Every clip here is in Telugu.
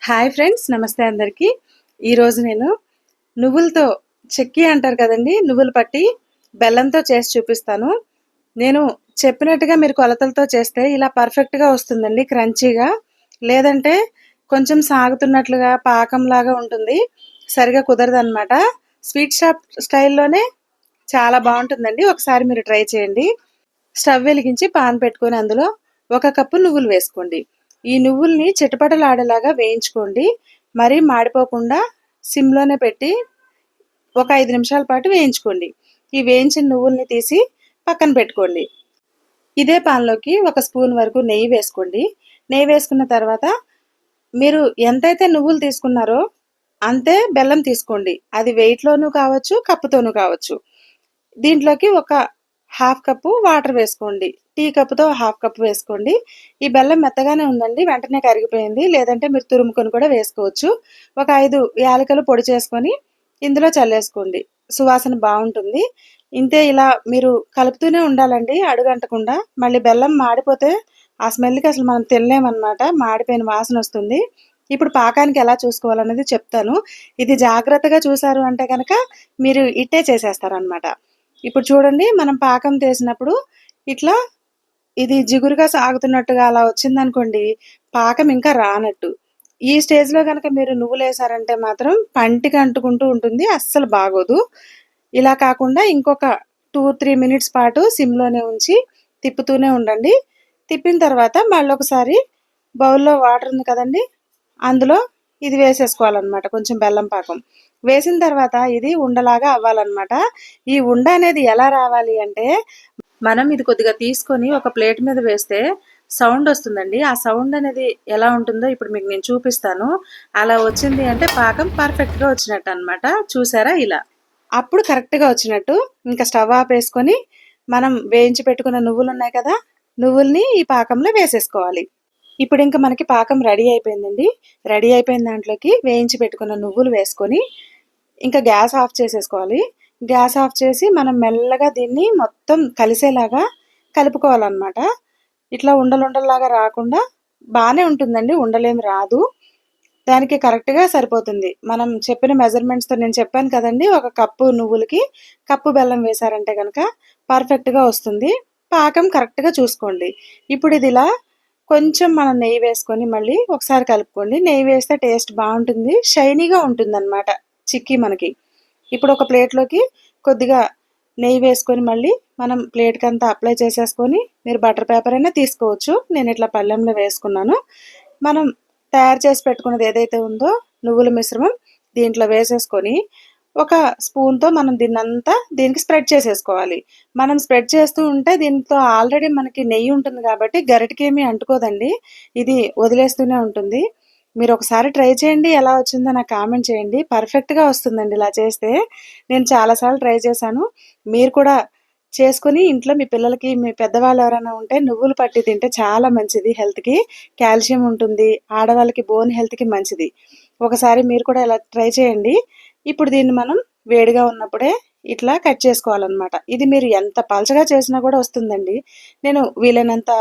హాయ్ ఫ్రెండ్స్, నమస్తే అందరికీ. ఈరోజు నేను నువ్వులతో చెక్కీ అంటారు కదండి, నువ్వులు పట్టి బెల్లంతో చేసి చూపిస్తాను. నేను చెప్పినట్టుగా మీరు కొలతలతో చేస్తే ఇలా పర్ఫెక్ట్గా వస్తుందండి, క్రంచీగా. లేదంటే కొంచెం సాగుతున్నట్లుగా పాకంలాగా ఉంటుంది, సరిగా కుదరదనమాట. స్వీట్ షాప్ స్టైల్లోనే చాలా బాగుంటుందండి. ఒకసారి మీరు ట్రై చేయండి. స్టవ్ వెలిగించి పాన్ పెట్టుకొని అందులో 1 కప్పు నువ్వులు వేసుకోండి. ఈ నువ్వుల్ని చిటపటలాడేలాగా వేయించుకోండి. మరీ మాడిపోకుండా సిమ్లోనే పెట్టి ఒక 5 నిమిషాల పాటు వేయించుకోండి. ఈ వేయించిన నువ్వుల్ని తీసి పక్కన పెట్టుకోండి. ఇదే పాన్లోకి 1 స్పూన్ వరకు నెయ్యి వేసుకోండి. నెయ్యి వేసుకున్న తర్వాత మీరు ఎంతైతే నువ్వులు తీసుకున్నారో అంతే బెల్లం తీసుకోండి. అది వెయిట్లోనూ కావచ్చు, కప్పుతోనూ కావచ్చు. దీంట్లోకి ఒక 1/2 కప్పు వాటర్ వేసుకోండి. టీ కప్పుతో 1/2 కప్పు వేసుకోండి. ఈ బెల్లం మెత్తగానే ఉందండి, వెంటనే కరిగిపోయింది. లేదంటే మీరు తురుముకొని కూడా వేసుకోవచ్చు. ఒక 5 యాలకులు పొడి చేసుకొని ఇందులో చల్లేసుకోండి. సువాసన బాగుంటుంది. ఇంతే, ఇలా మీరు కలుపుతూనే ఉండాలండి, అడుగంటకుండా. మళ్ళీ బెల్లం మాడిపోతే ఆ స్మెల్కి అసలు మనం తినలేమన్నమాట, మాడిపోయిన వాసన వస్తుంది. ఇప్పుడు పాకానికి ఎలా చూసుకోవాలనేది చెప్తాను. ఇది జాగ్రత్తగా చూసారు అంటే కనుక మీరు ఇట్టే చేసేస్తారనమాట. ఇప్పుడు చూడండి, మనం పాకం తీసినప్పుడు ఇట్లా ఇది జిగురుగా సాగుతున్నట్టుగా అలా వచ్చిందనుకోండి, పాకం ఇంకా రానట్టు. ఈ స్టేజ్లో కనుక మీరు నువ్వులు వేసారంటే మాత్రం పంటికి అంటుకుంటూ ఉంటుంది, అస్సలు బాగోదు. ఇలా కాకుండా ఇంకొక 2-3 మినిట్స్ పాటు సిమ్లోనే ఉంచి తిప్పుతూనే ఉండండి. తిప్పిన తర్వాత మళ్ళీ ఒకసారి బౌల్లో వాటర్ ఉంది కదండి, అందులో ఇది వేసేసుకోవాలన్నమాట, కొంచెం బెల్లం పాకం. వేసిన తర్వాత ఇది ఉండలాగా అవ్వాలన్నమాట. ఈ ఉండ అనేది ఎలా రావాలి అంటే, మనం ఇది కొద్దిగా తీసుకొని ఒక ప్లేట్ మీద వేస్తే సౌండ్ వస్తుందండి. ఆ సౌండ్ అనేది ఎలా ఉంటుందో ఇప్పుడు మీకు నేను చూపిస్తాను. అలా వచ్చింది అంటే పాకం పర్ఫెక్ట్గా వచ్చినట్టు అనమాట. చూసారా, ఇలా అప్పుడు కరెక్ట్గా వచ్చినట్టు. ఇంకా స్టవ్ ఆపేసుకొని మనం వేయించి పెట్టుకున్న నువ్వులు ఉన్నాయి కదా, నువ్వుల్ని ఈ పాకంలో వేసేసుకోవాలి. ఇప్పుడు ఇంకా మనకి పాకం రెడీ అయిపోయిందండి. రెడీ అయిపోయిన దాంట్లోకి వేయించి పెట్టుకున్న నువ్వులు వేసుకొని ఇంకా గ్యాస్ ఆఫ్ చేసేసుకోవాలి. గ్యాస్ ఆఫ్ చేసి మనం మెల్లగా దీన్ని మొత్తం కలిసేలాగా కలుపుకోవాలన్నమాట. ఇట్లా ఉండలుండల్లాగా రాకుండా బాగానే ఉంటుందండి, ఉండలేమి రాదు. దానికి కరెక్ట్గా సరిపోతుంది. మనం చెప్పిన మెజర్మెంట్స్తో నేను చెప్పాను కదండి, 1 కప్పు నువ్వులకి కప్పు బెల్లం వేశారంటే కనుక పర్ఫెక్ట్గా వస్తుంది. పాకం కరెక్ట్గా చూసుకోండి. ఇప్పుడు ఇది ఇలా కొంచెం మనం నెయ్యి వేసుకొని మళ్ళీ ఒకసారి కలుపుకోండి. నెయ్యి వేస్తే టేస్ట్ బాగుంటుంది, షైనీగా ఉంటుంది అన్నమాట చిక్కీ మనకి. ఇప్పుడు ఒక ప్లేట్లోకి కొద్దిగా నెయ్యి వేసుకొని మళ్ళీ మనం ప్లేట్కి అంతా అప్లై చేసేసుకొని మీరు బటర్ పేపర్ అయినా తీసుకోవచ్చు. నేను ఇట్లా పళ్ళెంలో వేసుకున్నాను. మనం తయారు చేసి పెట్టుకున్నది ఏదైతే ఉందో నువ్వుల మిశ్రమం దీంట్లో వేసేసుకొని ఒక స్పూన్తో మనం దీనికి స్ప్రెడ్ చేసేసుకోవాలి. మనం స్ప్రెడ్ చేస్తూ ఉంటే దీంతో ఆల్రెడీ మనకి నెయ్యి ఉంటుంది కాబట్టి గరిటకి ఏమీ అంటుకోదండి, ఇది వదిలేస్తూనే ఉంటుంది. మీరు ఒకసారి ట్రై చేయండి, ఎలా వచ్చిందో నాకు కామెంట్ చేయండి. పర్ఫెక్ట్గా వస్తుందండి ఇలా చేస్తే. నేను చాలాసార్లు ట్రై చేశాను. మీరు కూడా చేసుకొని ఇంట్లో మీ పిల్లలకి, మీ పెద్దవాళ్ళు ఎవరైనా ఉంటే నువ్వులు పట్టి తింటే చాలా మంచిది హెల్త్కి. కాల్షియం ఉంటుంది, ఆడవాళ్ళకి బోన్ హెల్త్కి మంచిది. ఒకసారి మీరు కూడా ఇలా ట్రై చేయండి. ఇప్పుడు దీన్ని మనం వేడిగా ఉన్నప్పుడే ఇట్లా కట్ చేసుకోవాలన్నమాట. ఇది మీరు ఎంత పలచగా చేసినా కూడా వస్తుందండి. నేను వీలైనంత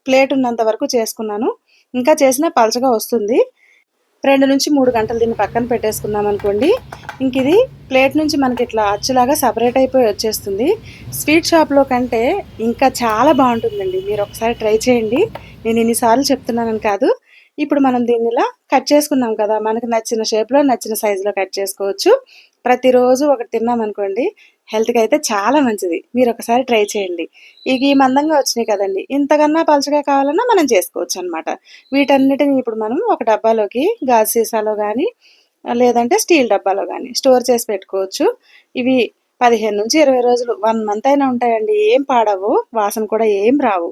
ప్లేట్ ఉన్నంత వరకు చేసుకున్నాను, ఇంకా చేసినా పలచగా వస్తుంది. 2-3 గంటలు దీన్ని పక్కన పెట్టేసుకున్నాం అనుకోండి, ఇంక ఇది ప్లేట్ నుంచి మనకి ఇట్లా అచ్చులాగా సపరేట్ అయిపోయి వచ్చేస్తుంది. స్వీట్ షాప్లో కంటే ఇంకా చాలా బాగుంటుందండి. మీరు ఒకసారి ట్రై చేయండి. నేను ఇన్నిసార్లు చెప్తున్నానని కాదు. ఇప్పుడు మనం దీన్ని ఇలా కట్ చేసుకున్నాం కదా, మనకు నచ్చిన షేప్లో నచ్చిన సైజులో కట్ చేసుకోవచ్చు. ప్రతిరోజు ఒకటి తిన్నాం అనుకోండి, హెల్త్కి అయితే చాలా మంచిది. మీరు ఒకసారి ట్రై చేయండి. ఇక ఈ మందంగా వచ్చినాయి కదండి, ఇంతకన్నా పలుచగా కావాలన్నా మనం చేసుకోవచ్చు అనమాట. వీటన్నిటిని ఇప్పుడు మనం ఒక డబ్బాలోకి, గాజు సీసాలో కానీ లేదంటే స్టీల్ డబ్బాలో కానీ స్టోర్ చేసి పెట్టుకోవచ్చు. ఇవి 15-20 రోజులు, 1 మంత్ అయినా ఉంటాయండి, ఏం పాడవు, వాసన కూడా ఏం రావు.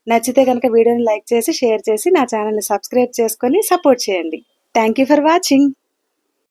నచ్చితే కనుక వీడియోని లైక్ చేసి, షేర్ చేసి, నా ఛానల్ని సబ్స్క్రైబ్ చేసుకొని సపోర్ట్ చేయండి. Thank you for watching.